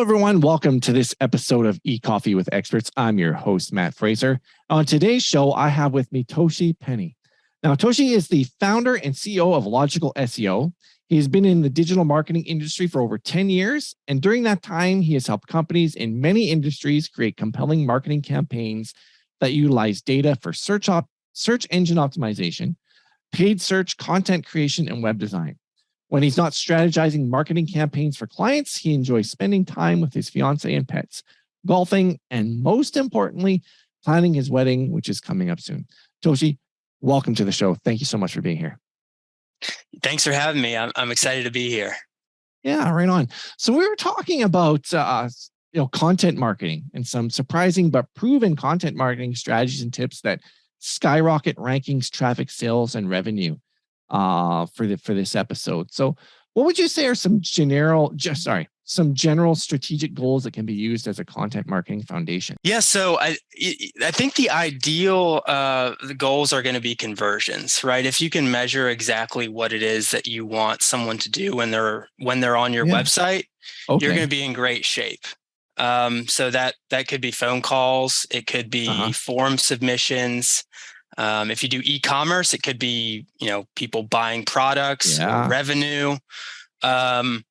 everyone. Welcome to this episode of Ecoffee with Experts. I'm your host, Matt Fraser. On today's show, I have with me Toshy Penny. Now, Toshy is the founder and CEO of Logical SEO. He's been in the digital marketing industry for over 10 years. And during that time, he has helped companies in many industries create compelling marketing campaigns that utilize data for search engine optimization, paid search, content creation, and web design. When he's not strategizing marketing campaigns for clients, he enjoys spending time with his fiance and pets, golfing, and most importantly, planning his wedding, which is coming up soon. Toshy, welcome to the show. Thank you so much for being here. Thanks for having me. I'm excited to be here. Yeah, right on. So we were talking about content marketing and some surprising but proven content marketing strategies and tips that skyrocket rankings, traffic, sales, and revenue for this episode. So what would you say are some general strategic goals that can be used as a content marketing foundation? Yeah, so I think the ideal the goals are going to be conversions, right? If you can measure exactly what it is that you want someone to do when they're on your website, you're going to be in great shape. So that could be phone calls, it could be form submissions. If you do e-commerce, it could be, people buying products or revenue. And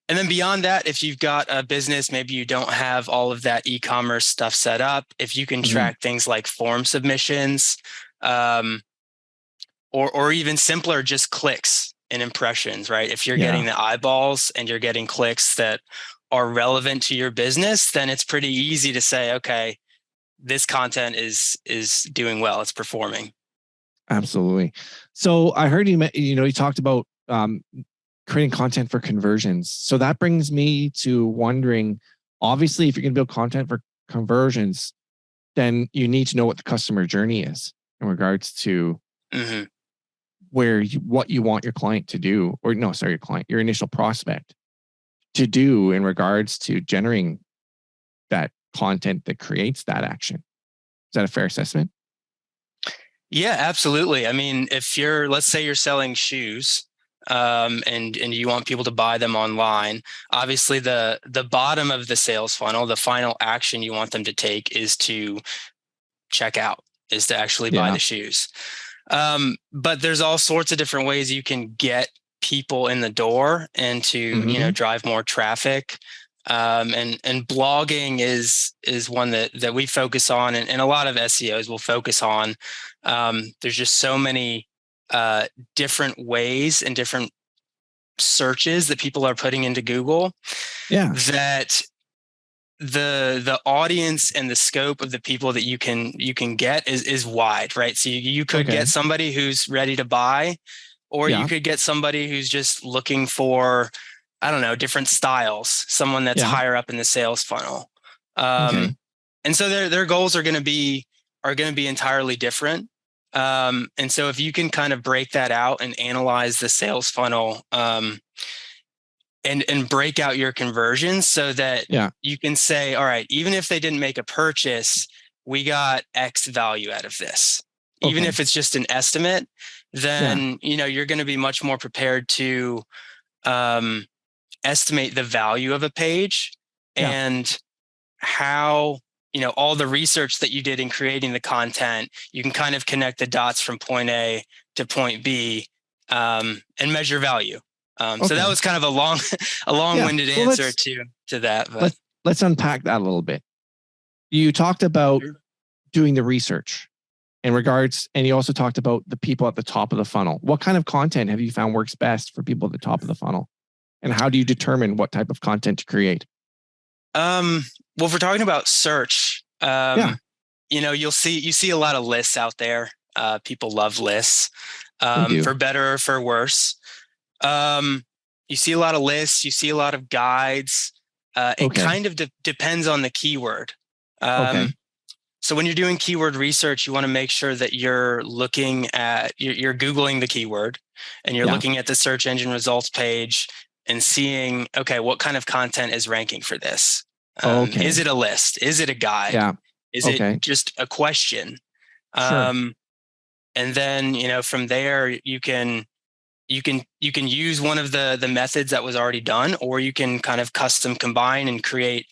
then beyond that, if you've got a business, maybe you don't have all of that e-commerce stuff set up. If you can track things like form submissions, or even simpler, just clicks and impressions, right? If you're getting the eyeballs and you're getting clicks that are relevant to your business, then it's pretty easy to say, okay, this content is doing well. It's performing. Absolutely. So I heard you talked about creating content for conversions. So that brings me to wondering, obviously, if you're going to build content for conversions, then you need to know what the customer journey is in regards to what you want your client to do, your initial prospect to do in regards to generating that content that creates that action. Is that a fair assessment? Yeah, absolutely. I mean, let's say you're selling shoes, and you want people to buy them online, obviously the bottom of the sales funnel, the final action you want them to take is to check out, is to actually buy the shoes. But there's all sorts of different ways you can get people in the door and to, drive more traffic. And blogging is one that we focus on, and a lot of SEOs will focus on. There's just so many different ways and different searches that people are putting into Google that the audience and the scope of the people that you can get is wide, right? So you could get somebody who's ready to buy, or you could get somebody who's just looking for, I don't know, different styles, someone that's higher up in the sales funnel. And so their goals are going to be entirely different. And so if you can kind of break that out and analyze the sales funnel, and break out your conversions so that you can say, all right, even if they didn't make a purchase, we got X value out of this. Even if it's just an estimate, then, you're going to be much more prepared to, estimate the value of a page and how, all the research that you did in creating the content, you can kind of connect the dots from point A to point B, and measure value. So that was kind of a long-winded answer to that. But let's unpack that a little bit. You talked about doing the research in regards, and you also talked about the people at the top of the funnel. What kind of content have you found works best for people at the top of the funnel? And how do you determine what type of content to create? Well, if we're talking about search, you see a lot of lists out there. People love lists, for better or for worse. You see a lot of lists, you see a lot of guides. It kind of depends on the keyword. So when you're doing keyword research, you want to make sure that you're looking at, you're Googling the keyword, and you're looking at the search engine results page and seeing, okay, what kind of content is ranking for this? Is it a list? Is it a guide? Is it just a question? And then, from there you can you can use one of the methods that was already done, or you can kind of custom combine and create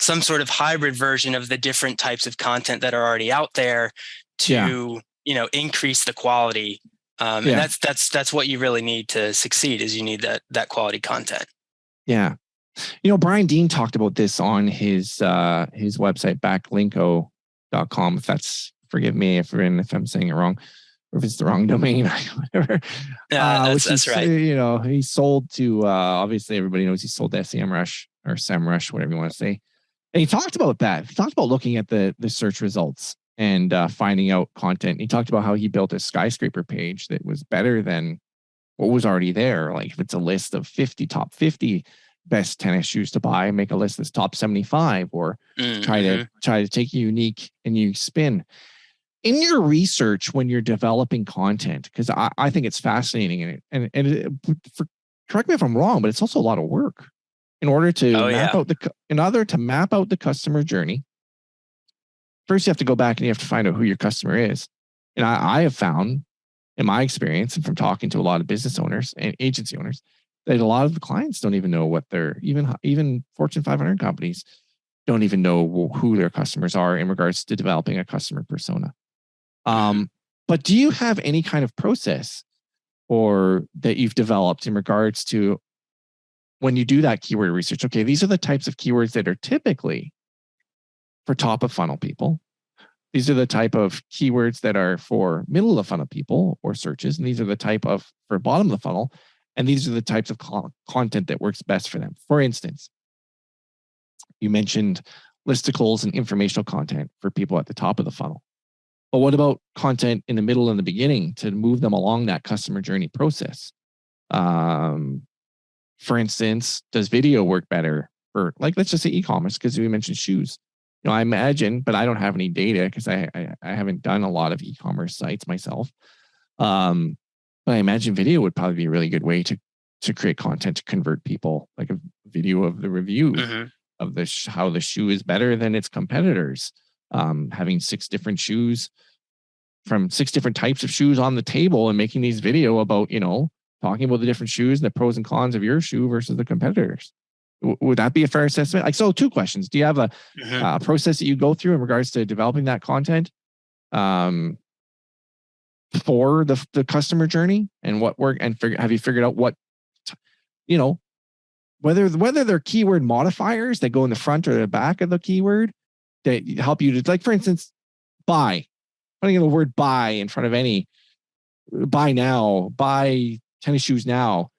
some sort of hybrid version of the different types of content that are already out there Yeah. to, increase the quality. And Yeah. that's what you really need to succeed, is you need that quality content. Yeah. Brian Dean talked about this on his website, backlinko.com. Forgive me if I'm saying it wrong, or if it's the wrong domain, whatever. That's right. He sold to, obviously everybody knows he sold to SEMrush or SEMrush, whatever you want to say. And he talked about that. He talked about looking at the search results and finding out content. He talked about how he built a skyscraper page that was better than what was already there. Like if it's a list of top 50 best tennis shoes to buy, make a list that's top 75, or try to take a unique spin. In your research when you're developing content, because I think it's fascinating, correct me if I'm wrong, but it's also a lot of work in order to map out the customer journey. First, you have to go back and you have to find out who your customer is. And I have found, in my experience, and from talking to a lot of business owners and agency owners, that a lot of the clients don't even know what their, even Fortune 500 companies don't even know who their customers are in regards to developing a customer persona. But do you have any kind of process or that you've developed in regards to when you do that keyword research? Okay, these are the types of keywords that are typically for top of funnel people. These are the type of keywords that are for middle of funnel people or searches. And these are the type of for bottom of the funnel. And these are the types of content that works best for them. For instance, you mentioned listicles and informational content for people at the top of the funnel. But what about content in the middle and the beginning to move them along that customer journey process? For instance, does video work better for, like, let's just say e-commerce, because we mentioned shoes. I imagine, but I don't have any data because I haven't done a lot of e-commerce sites myself. But I imagine video would probably be a really good way to create content to convert people, like a video of the review of how the shoe is better than its competitors. Having 6 different shoes from 6 different types of shoes on the table and making these video about, talking about the different shoes and the pros and cons of your shoe versus the competitors. Would that be a fair assessment? Like, so 2 questions. Do you have a process that you go through in regards to developing that content for the customer journey and what work, and have you figured out what, whether they're keyword modifiers that go in the front or the back of the keyword that help you to, like, for instance, buy, putting the word buy in front of any, buy now, buy tennis shoes now,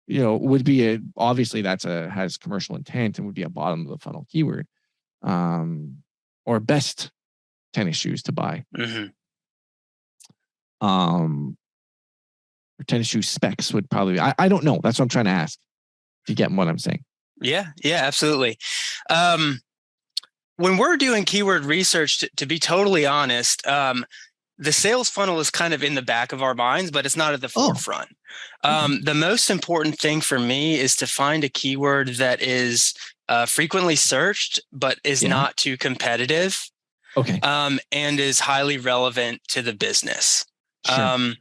would be obviously has commercial intent and would be a bottom of the funnel keyword, or best tennis shoes to buy. Or tennis shoe specs would probably be, I don't know. That's what I'm trying to ask. If you get what I'm saying. Yeah, absolutely. When we're doing keyword research, to be totally honest, the sales funnel is kind of in the back of our minds, but it's not at the forefront. The most important thing for me is to find a keyword that is frequently searched, but is not too competitive. Okay. And is highly relevant to the business. Sure.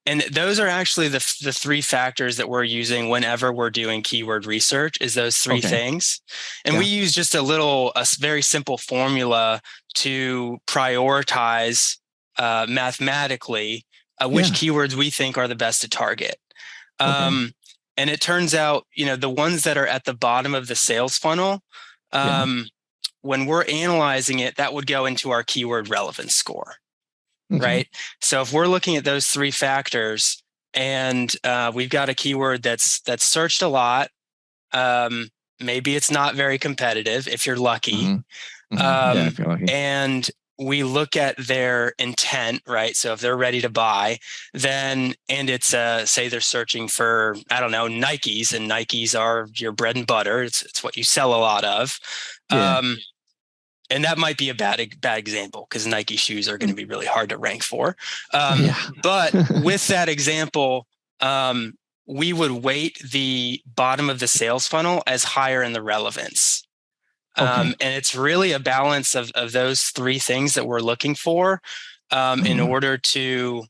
And those are actually the 3 factors that we're using whenever we're doing keyword research, is those 3 things. And we use just a very simple formula to prioritize mathematically which keywords we think are the best to target. And it turns out, the ones that are at the bottom of the sales funnel, when we're analyzing it, that would go into our keyword relevance score. Right. So if we're looking at those 3 factors and we've got a keyword that's searched a lot, maybe it's not very competitive if you're lucky. If you're lucky. And we look at their intent, right? So if they're ready to buy, then, and it's say they're searching for, I don't know, Nikes, and Nikes are your bread and butter. It's what you sell a lot of. And that might be a bad example because Nike shoes are going to be really hard to rank for. But with that example, we would weight the bottom of the sales funnel as higher in the relevance. And it's really a balance of those 3 things that we're looking for in order to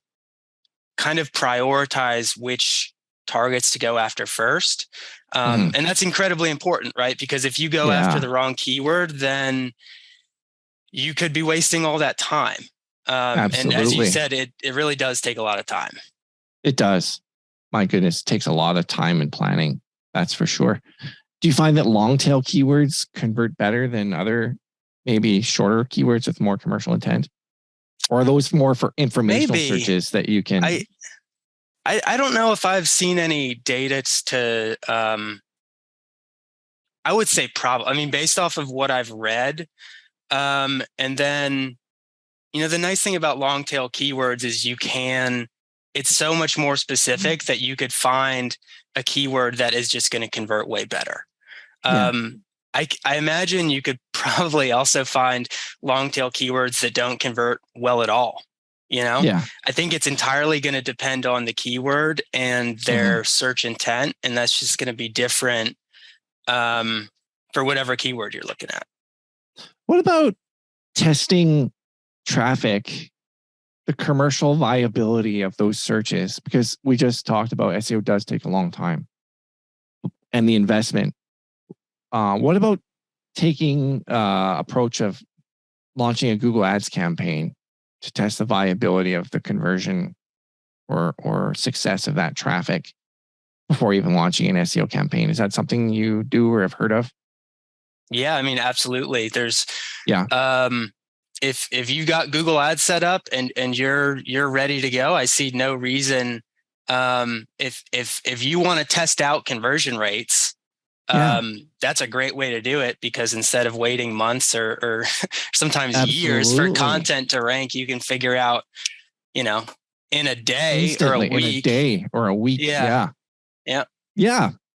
kind of prioritize which targets to go after first. And that's incredibly important, right? Because if you go after the wrong keyword, then you could be wasting all that time. And as you said, it really does take a lot of time. It does. My goodness, it takes a lot of time and planning. That's for sure. Do you find that long tail keywords convert better than other, maybe shorter keywords with more commercial intent? Or are those more for informational searches that you can? I don't know if I've seen any data to, I would say probably, I mean, based off of what I've read. And then, the nice thing about long tail keywords is it's so much more specific that you could find a keyword that is just going to convert way better. I imagine you could probably also find long tail keywords that don't convert well at all. I think it's entirely going to depend on the keyword and their search intent. And that's just going to be different for whatever keyword you're looking at. What about testing traffic, the commercial viability of those searches? Because we just talked about SEO does take a long time and the investment. What about taking approach of launching a Google Ads campaign to test the viability of the conversion or success of that traffic before even launching an SEO campaign? Is that something you do or have heard of? Yeah, I mean, absolutely. There's if you've got Google Ads set up and you're ready to go, I see no reason if you want to test out conversion rates. That's a great way to do it, because instead of waiting months or sometimes years for content to rank, you can figure out, in a day instantly, or a week. In a day or a week. Yeah.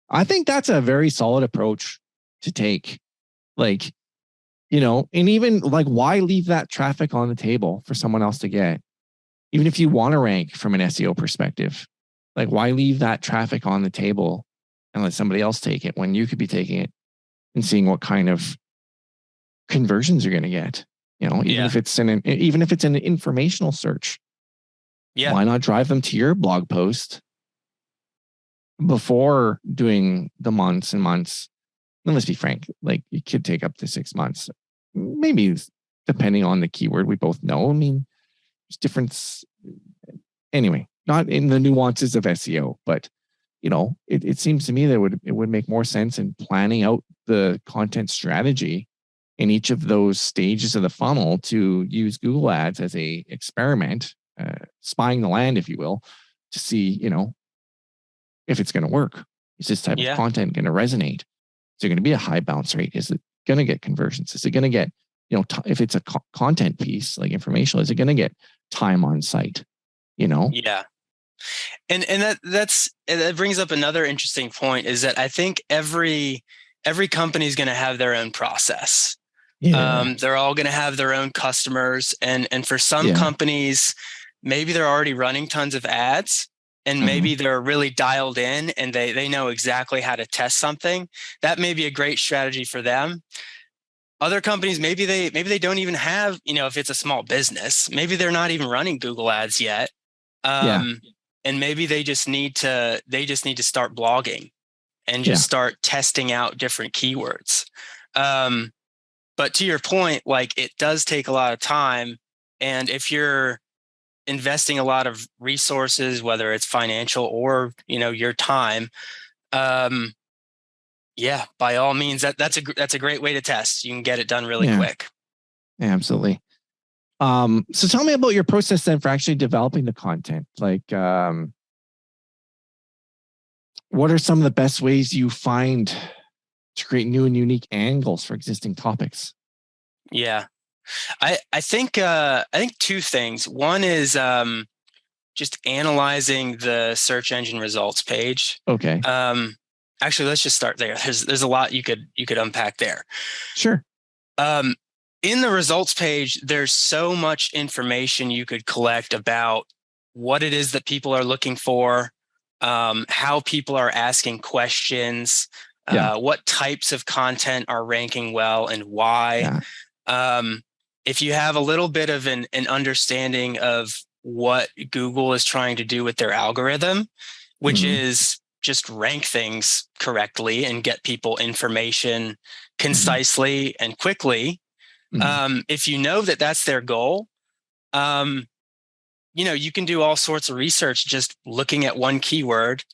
I think that's a very solid approach to take. And even why leave that traffic on the table for someone else to get? Even if you want to rank from an SEO perspective, why leave that traffic on the table and let somebody else take it when you could be taking it and seeing what kind of conversions you're going to get? Even if it's an informational search, why not drive them to your blog post before doing the months and months? And let's be frank, it could take up to 6 months, maybe, depending on the keyword. We both know. I mean, there's difference. Anyway, not in the nuances of SEO, but it seems to me that it would make more sense in planning out the content strategy in each of those stages of the funnel to use Google Ads as a experiment, spying the land, if you will, to see, if it's going to work. Is this type of content going to resonate? Is there going to be a high bounce rate? Is it going to get conversions? Is it going to get, if it's a content piece like informational, is it going to get time on site? Yeah. And that brings up another interesting point, is that I think every company is going to have their own process. They're all going to have their own customers. And for some companies, maybe they're already running tons of ads, and maybe they're really dialed in and they know exactly how to test something. That may be a great strategy for them. Other companies, maybe they don't even have, if it's a small business, maybe they're not even running Google Ads yet. And maybe they just need to start blogging and just start testing out different keywords. But to your point, it does take a lot of time. And if you're investing a lot of resources, whether it's financial or, your time, by all means, that's a great way to test. You can get it done really quick. Absolutely. So tell me about your process then for actually developing the content. What are some of the best ways you find to create new and unique angles for existing topics? Yeah, I think two things. One is just analyzing the search engine results page. Okay. Actually, let's just start there. There's a lot you could unpack there. Sure. In the results page, there's so much information you could collect about what it is that people are looking for, how people are asking questions, what types of content are ranking well and why. If you have a little bit of an understanding of what Google is trying to do with their algorithm, which Mm-hmm. is just rank things correctly and get people information Mm-hmm. concisely and quickly. Mm-hmm. If you know that that's their goal, you can do all sorts of research just looking at one keyword,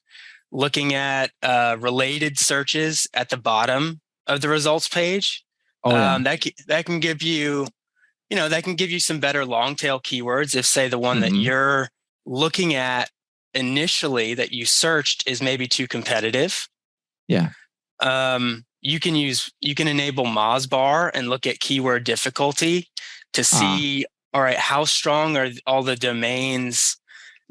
looking at related searches at the bottom of the results page. Oh yeah. That can give you, that can give you some better long tail keywords. If, say, the one that Mm-hmm. you're looking at initially that you searched is maybe too competitive. Yeah. You can enable Mozbar and look at keyword difficulty to see, all right, how strong are all the domains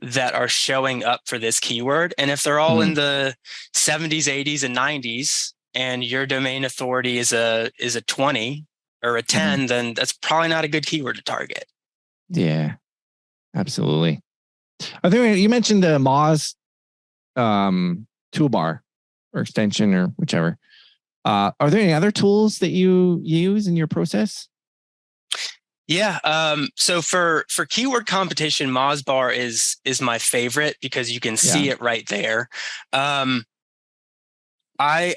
that are showing up for this keyword. And if they're all in the 70s, 80s, and 90s, and your domain authority is a 20 or a 10, then that's probably not a good keyword to target. Yeah, absolutely. You mentioned the Moz toolbar or extension or whichever. Are there any other tools that you use in your process? Yeah. So for keyword competition, Mozbar is my favorite because you can see it right there. I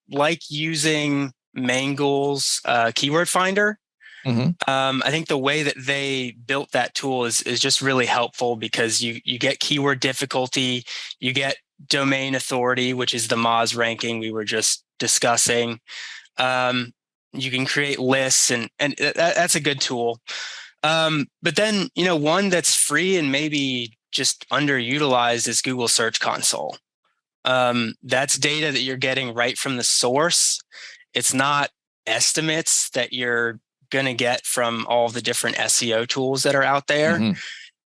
like using Mangle's keyword finder. I think the way that they built that tool is just really helpful because you get keyword difficulty, you get domain authority, which is the Moz ranking we were just discussing. You can create lists, and that's a good tool. But then, one that's free and maybe just underutilized is Google Search Console. That's data that you're getting right from the source. It's not estimates that you're going to get from all the different SEO tools that are out there.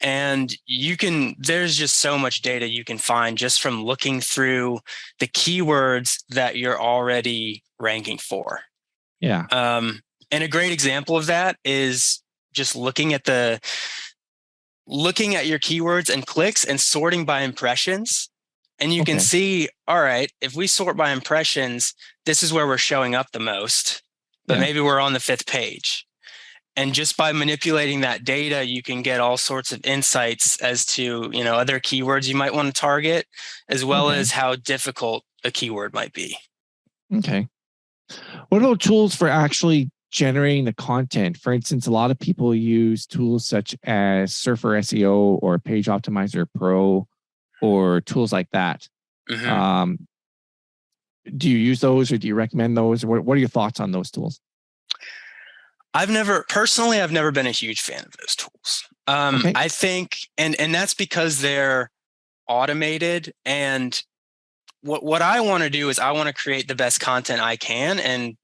And there's just so much data you can find just from looking through the keywords that you're already ranking for. Yeah. And a great example of that is just looking at your keywords and clicks and sorting by impressions. And you can see, all right, if we sort by impressions, this is where we're showing up the most, but maybe we're on the 5th page. And just by manipulating that data, you can get all sorts of insights as to, other keywords you might want to target, as well as how difficult a keyword might be. Okay. What about tools for actually generating the content? For instance, a lot of people use tools such as Surfer SEO or Page Optimizer Pro or tools like that. Do you use those or do you recommend those? What are your thoughts on those tools? I've never been a huge fan of those tools. I think, and that's because they're automated, and what I want to do is I want to create the best content I can and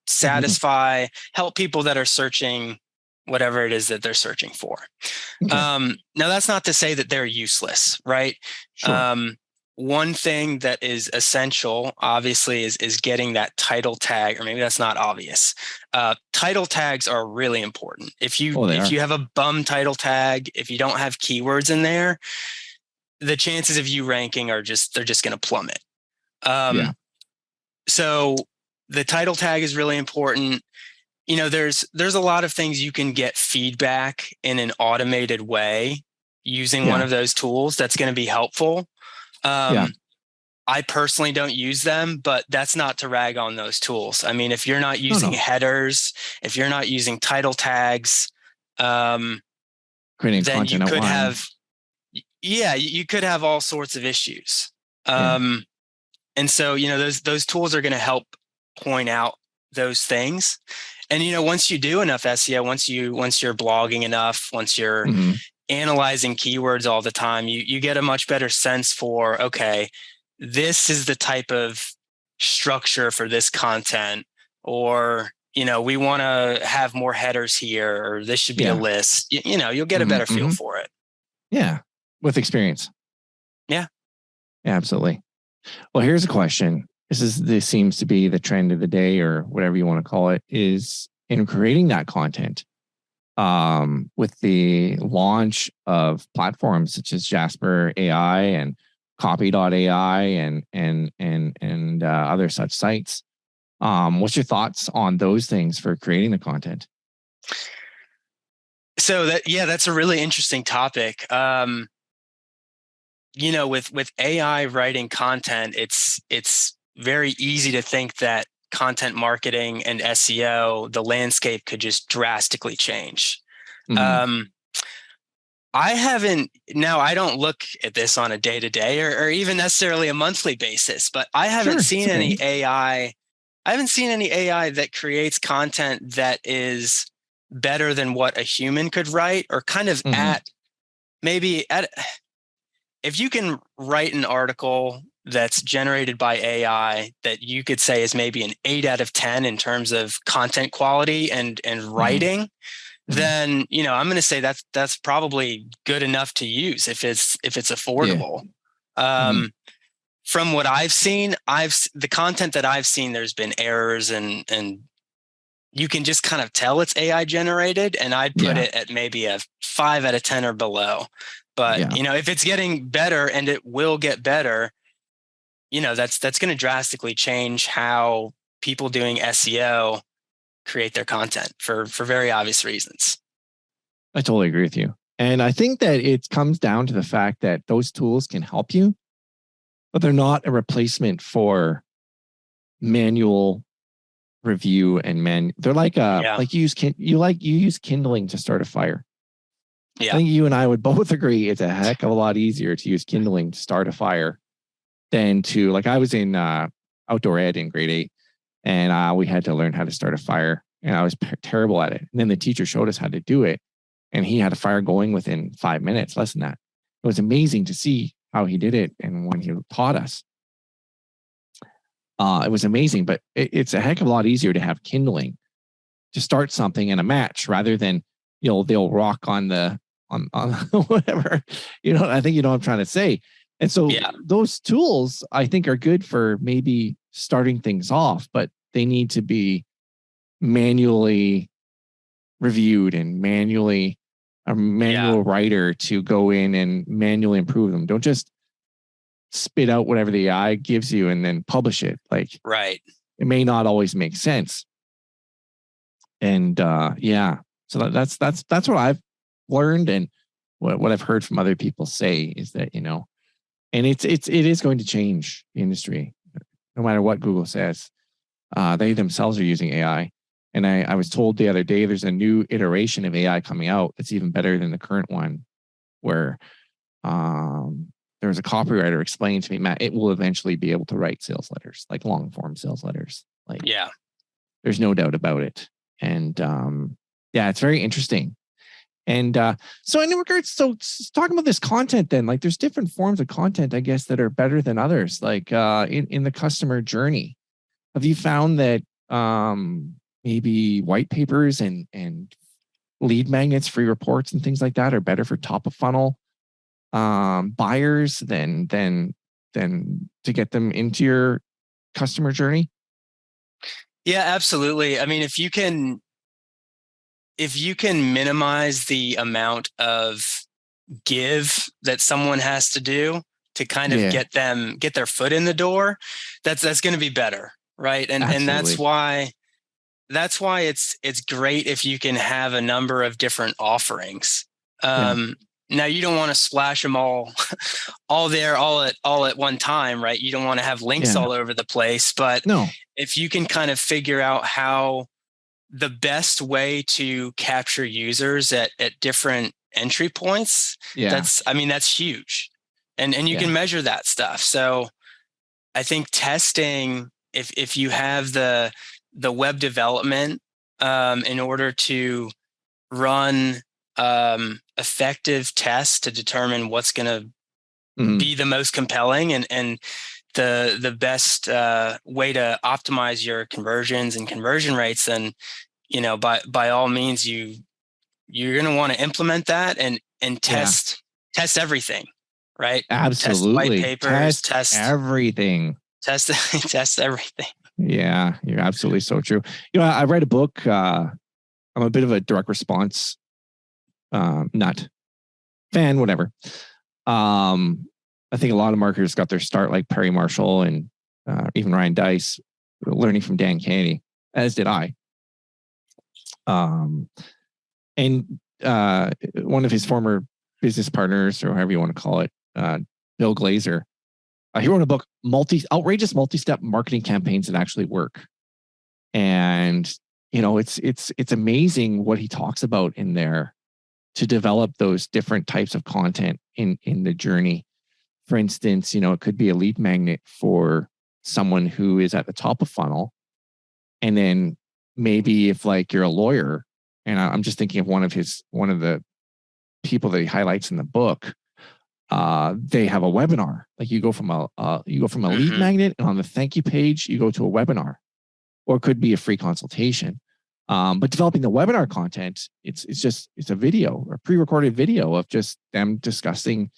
help people that are searching whatever it is that they're searching for. Now, that's not to say that they're useless, right? Sure. One thing that is essential, obviously, is getting that title tag, or maybe that's not obvious. Title tags are really important. If you have a bum title tag, if you don't have keywords in there, the chances of you ranking they're just going to plummet. So the title tag is really important. There's a lot of things you can get feedback in an automated way using one of those tools that's going to be helpful. I personally don't use them, but that's not to rag on those tools. I mean, if you're not using headers, if you're not using title tags, creating then content you could outline. you could have all sorts of issues. And so, those tools are going to help point out those things. And, once you do enough SEO, once you're blogging enough, once you're analyzing keywords all the time, you get a much better sense for, okay, this is the type of structure for this content, or, we want to have more headers here, or this should be a list. You'll get a better feel for it. Yeah. With experience. Yeah. Yeah, absolutely. Well, here's a question. This seems to be the trend of the day, or whatever you want to call it, is in creating that content. With the launch of platforms such as Jasper AI and Copy.ai and other such sites. What's your thoughts on those things for creating the content? So that's a really interesting topic. With AI writing content, it's very easy to think that content marketing and SEO, the landscape could just drastically change. Mhm. I don't look at this on a day-to-day or even necessarily a monthly basis, but I haven't Sure, it's seen okay. any AI. I haven't seen any AI that creates content that is better than what a human could write, or kind of Mhm. if you can write an article that's generated by AI that you could say is maybe an 8 out of 10 in terms of content quality and Mhm. writing, Mhm. then I'm going to say that's probably good enough to use if it's Yeah. affordable. Mhm. Um, from what I've seen, the content that I've seen, there's been errors, and you can just kind of tell it's AI generated, and I'd put Yeah. it at maybe a 5 out of 10 or below. But Yeah. if it's getting better, and it will get better, that's going to drastically change how people doing SEO create their content for very obvious reasons. I totally agree with you. And I think that it comes down to the fact that those tools can help you, but they're not a replacement for manual review and they're Yeah. like you use kindling to start a fire. I Yeah. think you and I would both agree it's a heck of a lot easier to use kindling to start a fire than to, like, I was in outdoor ed in grade 8, and we had to learn how to start a fire, and I was terrible at it. And then the teacher showed us how to do it, and he had a fire going within 5 minutes, less than that. It was amazing to see how he did it, and when he taught us, it was amazing. But it's a heck of a lot easier to have kindling to start something in a match rather than they'll rock on the on whatever. I think what I'm trying to say. And so Yeah. those tools I think are good for maybe starting things off, but they need to be manually reviewed and manually a Yeah. manual writer to go in and manually improve them. Don't just spit out whatever the AI gives you and then publish it. Like, Right. it may not always make sense. And yeah, so that's what I've learned, and what I've heard from other people say is that and it is going to change the industry, no matter what Google says. They themselves are using AI, and I was told the other day there's a new iteration of AI coming out that's even better than the current one, where there was a copywriter explaining to me, Matt, it will eventually be able to write sales letters, like long form sales letters. Like, Yeah. there's no doubt about it. And yeah, it's very interesting. And so in regards, so talking about this content, then, like, there's different forms of content, I guess, that are better than others. Like in the customer journey, have you found that maybe white papers and lead magnets, free reports, and things like that are better for top of funnel buyers than to get them into your customer journey? Yeah, absolutely. I mean, if you can minimize the amount of give that someone has to do to kind of Yeah, get their foot in the door, that's going to be better, right? And that's absolutely. why it's great if you can have a number of different offerings. Yeah, Now, you don't want to splash them all all there all at one time, right? You don't want to have links yeah. all over the place, but No, if you can kind of figure out how the best way to capture users at different entry points, yeah, that's huge. And you yeah. can measure that stuff. So I think testing, if you have the web development, in order to run effective tests to determine what's going to Mhm. be the most compelling, and the best way to optimize your conversions and conversion rates, then by all means, you're going to want to implement that, and Yeah, test everything, right? Test white absolutely. papers, Test test everything. test test everything. Yeah, you're absolutely so true. I read a book. I'm a bit of a direct response nut fan, whatever. I think a lot of marketers got their start like Perry Marshall and even Ryan Dice, learning from Dan Kennedy, as did I. Um, and one of his former business partners, or however you want to call it, Bill Glazer, he wrote a book, Outrageous Multi-Step Marketing Campaigns That Actually Work. And, it's amazing what he talks about in there to develop those different types of content in the journey. For instance, it could be a lead magnet for someone who is at the top of funnel. And then maybe if like you're a lawyer, and I'm just thinking of one of the people that he highlights in the book, they have a webinar. Like you go from a lead magnet, and on the thank you page, you go to a webinar, or it could be a free consultation. But developing the webinar content, it's a video, a pre-recorded video of just them discussing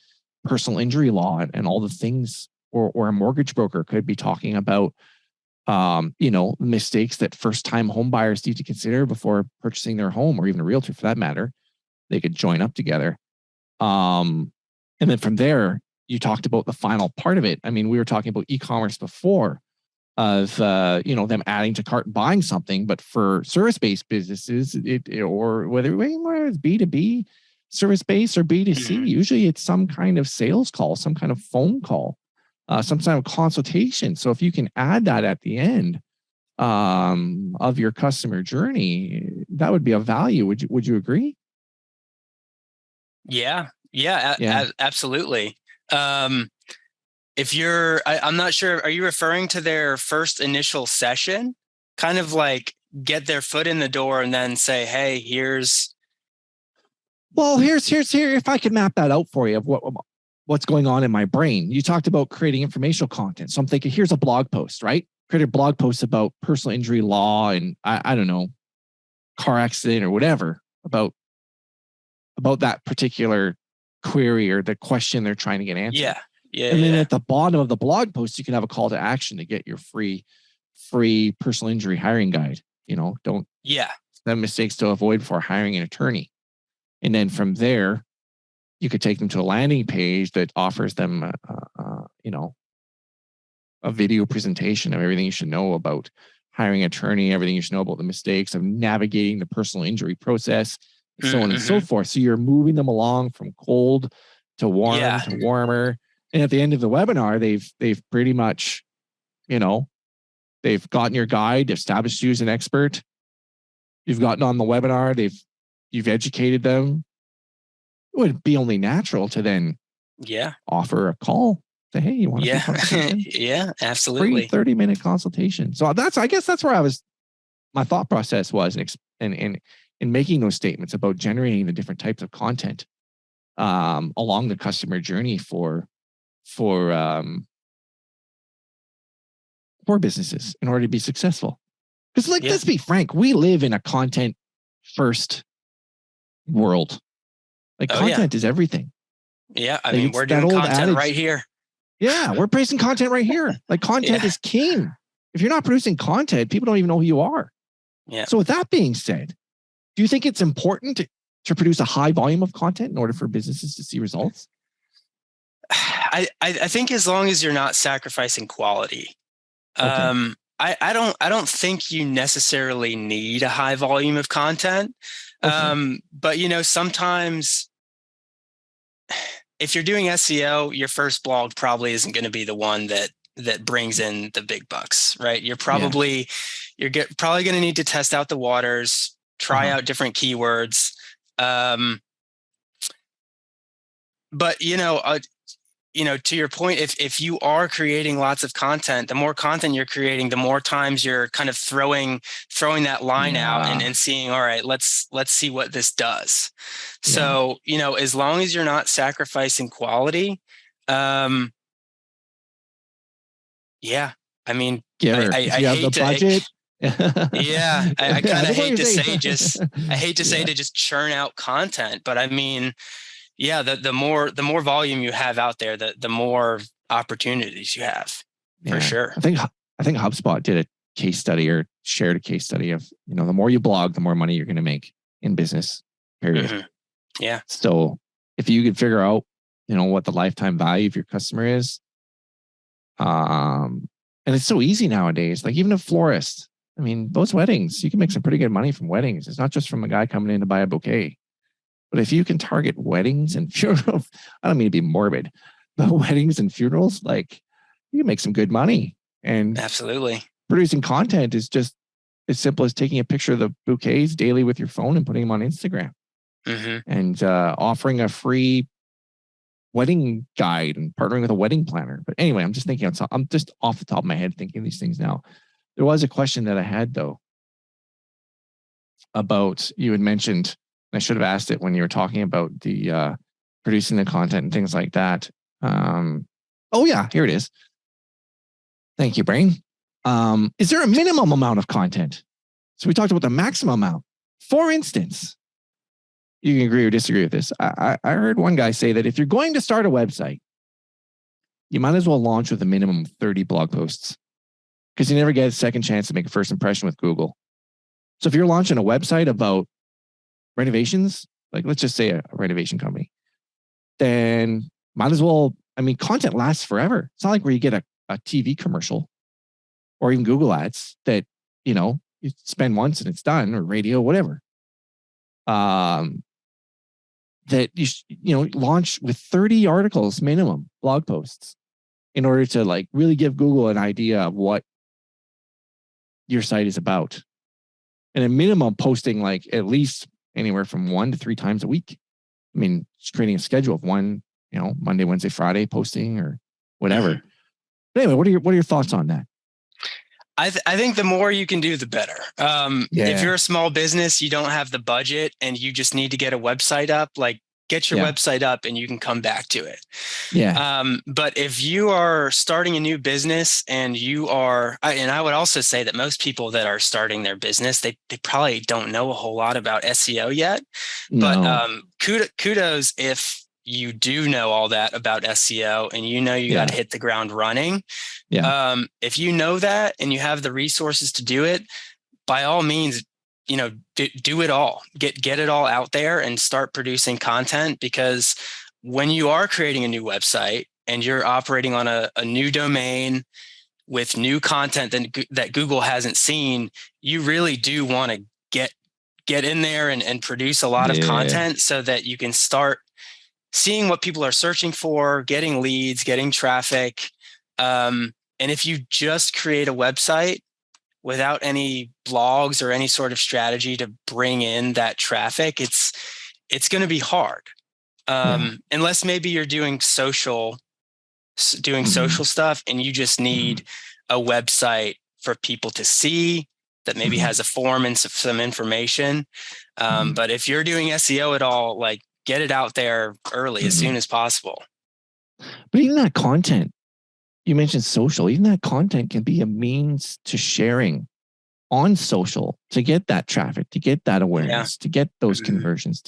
personal injury law and all the things, or a mortgage broker could be talking about, mistakes that first-time home buyers need to consider before purchasing their home, or even a realtor for that matter. They could join up together. And then from there, you talked about the final part of it. I mean, we were talking about e-commerce before, of them adding to cart and buying something, but for service-based businesses, or whether it's B2B service-based or B2C, usually it's some kind of sales call, some kind of phone call, some kind of consultation. So if you can add that at the end of your customer journey, that would be of value. Would you agree? Yeah, absolutely. If I'm not sure, are you referring to their first initial session? Kind of like get their foot in the door and then say, hey, here's. If I could map that out for you of what's going on in my brain. You talked about creating informational content. So I'm thinking, here's a blog post, right? Create a blog post about personal injury law and I don't know, car accident or whatever, about that particular query or the question they're trying to get answered. And then at the bottom of the blog post, you can have a call to action to get your free personal injury hiring guide. Don't mistakes to avoid before hiring an attorney. And then from there, you could take them to a landing page that offers them, a video presentation of everything you should know about hiring an attorney, everything you should know about the mistakes of navigating the personal injury process, so on and so forth. So you're moving them along from cold to warm to warmer. And at the end of the webinar, they've pretty much, they've gotten your guide, they've established you as an expert. You've gotten on the webinar, you've educated them. It would be only natural to then offer a call. Say, hey, you want to consultation? Yeah, absolutely. Free 30-minute consultation. So I guess that's where my thought process was in making those statements about generating the different types of content along the customer journey for businesses in order to be successful. Because let's be frank, we live in a content first world. Content is everything. Yeah, I mean, we're doing content right here. Yeah, we're producing content right here. Content is king. If you're not producing content, people don't even know who you are. Yeah. So with that being said, do you think it's important to produce a high volume of content in order for businesses to see results? I think as long as you're not sacrificing quality. Okay. I don't think you necessarily need a high volume of content. Okay. But sometimes if you're doing SEO, your first blog probably isn't going to be the one that brings in the big bucks, right? You're probably going to need to test out the waters, try out different keywords. But to your point, if you are creating lots of content, the more content you're creating, the more times you're kind of throwing that line out and seeing, all right, let's see what this does. Yeah. So, as long as you're not sacrificing quality, I mean, I hate to budget. I kind of hate to say to just churn out content, but I mean, the more volume you have out there, the more opportunities you have, for sure. I think HubSpot did a case study or shared a case study of, the more you blog, the more money you're going to make in business, period. Mm-hmm. Yeah. So if you could figure out, what the lifetime value of your customer is, and it's so easy nowadays, even a florist, I mean, those weddings, you can make some pretty good money from weddings. It's not just from a guy coming in to buy a bouquet. But if you can target weddings and funerals, I don't mean to be morbid, but weddings and funerals, like you can make some good money. And Absolutely. producing content is just as simple as taking a picture of the bouquets daily with your phone and putting them on Instagram, and offering a free wedding guide and partnering with a wedding planner. But anyway, I'm just off the top of my head thinking these things now. There was a question that I had though about, you had mentioned, and I should have asked it when you were talking about the producing the content and things like that. Oh yeah, here it is. Thank you, Brain. Is there a minimum amount of content? So we talked about the maximum amount. For instance, you can agree or disagree with this. I heard one guy say that if you're going to start a website, you might as well launch with a minimum of 30 blog posts, because you never get a second chance to make a first impression with Google. So if you're launching a website about renovations, like let's just say a renovation company, then might as well, I mean, content lasts forever. It's not like where you get a TV commercial or even Google ads that, you spend once and it's done, or radio, whatever. That you launch with 30 articles minimum, blog posts, in order to like really give Google an idea of what your site is about. And a minimum posting like at least anywhere from 1 to 3 times a week. I mean, just creating a schedule of one, Monday, Wednesday, Friday posting or whatever. But anyway, what are your thoughts on that? I think the more you can do, the better. If you're a small business, you don't have the budget and you just need to get a website up, like get your website up and you can come back to it. But if you are starting a new business and and I would also say that most people that are starting their business, they probably don't know a whole lot about SEO yet. No. But kudos if you do know all that about SEO and you got to hit the ground running. If you know that and you have the resources to do it, by all means, do it all. Get it all out there and start producing content, because when you are creating a new website and you're operating on a new domain with new content that Google hasn't seen, you really do want to get in there and produce a lot of content so that you can start seeing what people are searching for, getting leads, getting traffic. And if you just create a website without any blogs or any sort of strategy to bring in that traffic, it's going to be hard. Unless maybe you're doing social stuff and you just need a website for people to see that maybe has a form and some information. But if you're doing SEO at all, like, get it out there early, as soon as possible. But even that content, you mentioned social, even that content can be a means to sharing on social to get that traffic, to get that awareness, to get those conversions,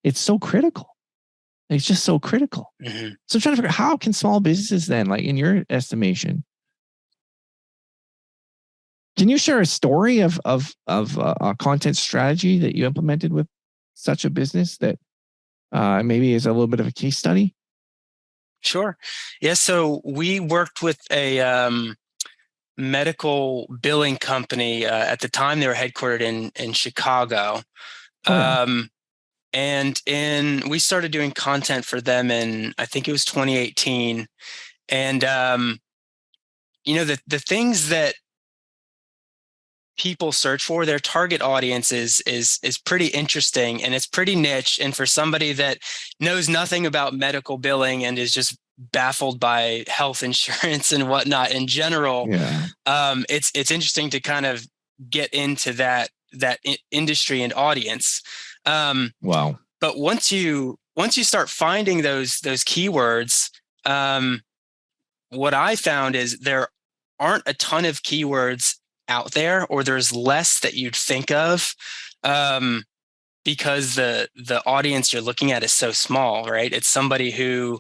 it's so critical. It's just so critical. So I'm trying to figure out, how can small businesses then, like in your estimation, can you share a story of a content strategy that you implemented with such a business that maybe is a little bit of a case study? Sure. Yeah. So we worked with a medical billing company. At the time, they were headquartered in Chicago. And we started doing content for them in, I think it was 2018. And, the things that people search for, their target audience is pretty interesting, and it's pretty niche. And for somebody that knows nothing about medical billing and is just baffled by health insurance and whatnot in general, it's interesting to kind of get into that industry and audience. Wow. But once you start finding those keywords, what I found is there aren't a ton of keywords out there, or there's less that you'd think of, because the audience you're looking at is so small, right? It's somebody who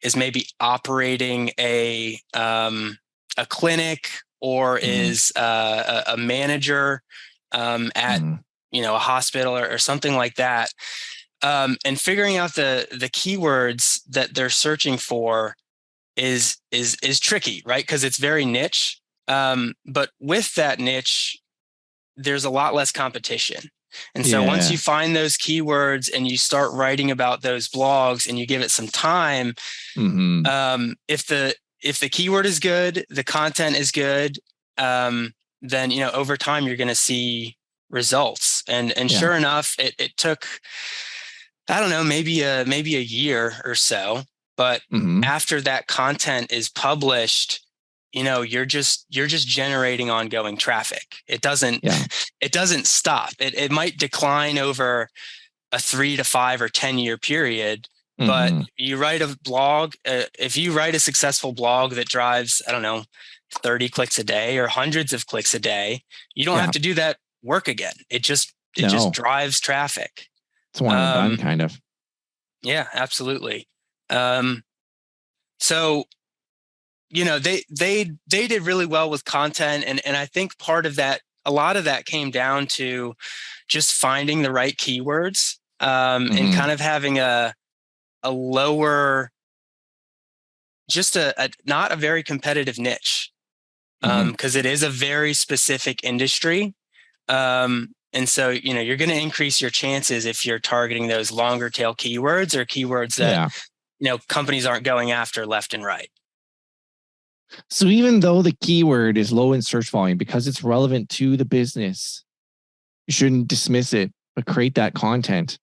is maybe operating a clinic, or is a manager at a hospital or something like that. And figuring out the keywords that they're searching for is tricky, right? Because it's very niche. But with that niche, there's a lot less competition. And so once you find those keywords and you start writing about those blogs and you give it some time, if the keyword is good, the content is good, then, you know, over time you're going to see results. And sure enough, it took, I don't know, maybe a year or so, but after that content is published, you know, you're just generating ongoing traffic. It doesn't stop. It might decline over a 3 to 5 or 10 year period, but you write a blog. If you write a successful blog that drives, I don't know, 30 clicks a day or hundreds of clicks a day, you don't have to do that work again. It just drives traffic. It's one and done, kind of. Yeah, absolutely. So, you know, they did really well with content. And I think a lot of that came down to just finding the right keywords, and kind of having a lower, just not a very competitive niche, because it is a very specific industry. And so, you know, you're going to increase your chances if you're targeting those longer tail keywords or keywords that, you know, companies aren't going after left and right. So even though the keyword is low in search volume, because it's relevant to the business, you shouldn't dismiss it, but create that content,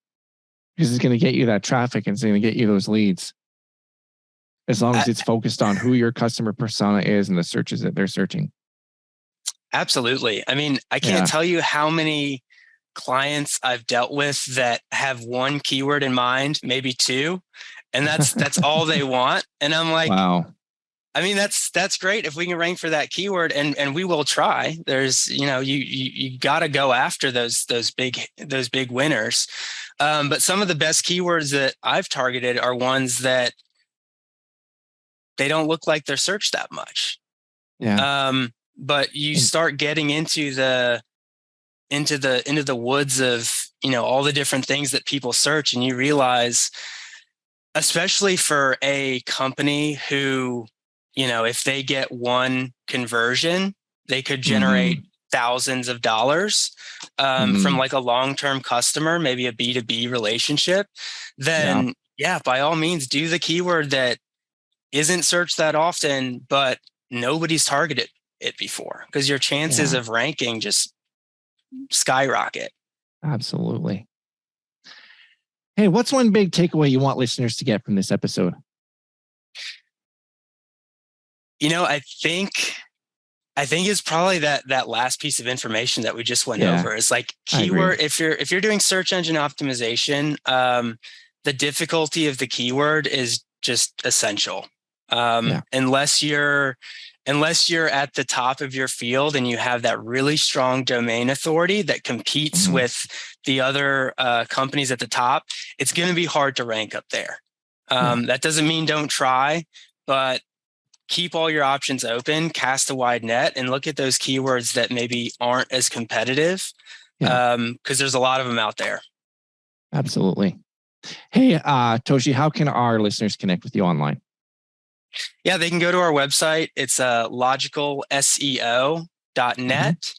because it's going to get you that traffic and it's going to get you those leads. As long as it's focused on who your customer persona is and the searches that they're searching. Absolutely. I mean, I can't tell you how many clients I've dealt with that have one keyword in mind, maybe two, and that's all they want. And I'm like, wow. I mean, that's great if we can rank for that keyword, and we will try. There's, you know, you got to go after those big winners. But some of the best keywords that I've targeted are ones that they don't look like they're searched that much. Yeah. But you start getting into the woods of, you know, all the different things that people search, and you realize, especially for a company who, you know, if they get one conversion, they could generate thousands of dollars from like a long-term customer, maybe a B2B relationship. Then by all means, do the keyword that isn't searched that often, but nobody's targeted it before, because your chances of ranking just skyrocket. Absolutely. Hey, what's one big takeaway you want listeners to get from this episode? You know, I think it's probably that last piece of information that we just went over. Is like keyword. If you're doing search engine optimization, the difficulty of the keyword is just essential. Unless you're at the top of your field and you have that really strong domain authority that competes with the other companies at the top, it's going to be hard to rank up there. That doesn't mean don't try, but keep all your options open, cast a wide net, and look at those keywords that maybe aren't as competitive, because there's a lot of them out there. Absolutely. Hey, Toshy, how can our listeners connect with you online? Yeah, they can go to our website. It's logicalseo.net.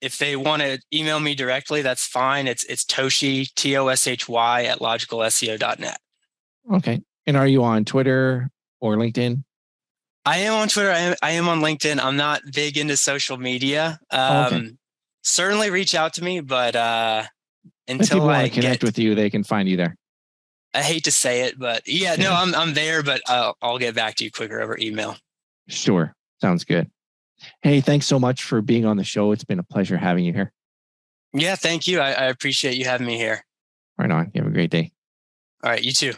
If they want to email me directly, that's fine. It's Toshy, Toshy at logicalseo.net. Okay. And are you on Twitter or LinkedIn? I am on Twitter. I am on LinkedIn. I'm not big into social media. Certainly reach out to me, but until if people want to connect with you, they can find you there. I hate to say it, but no, I'm there, but I'll get back to you quicker over email. Sure. Sounds good. Hey, thanks so much for being on the show. It's been a pleasure having you here. Yeah, thank you. I appreciate you having me here. Right on. You have a great day. All right, you too.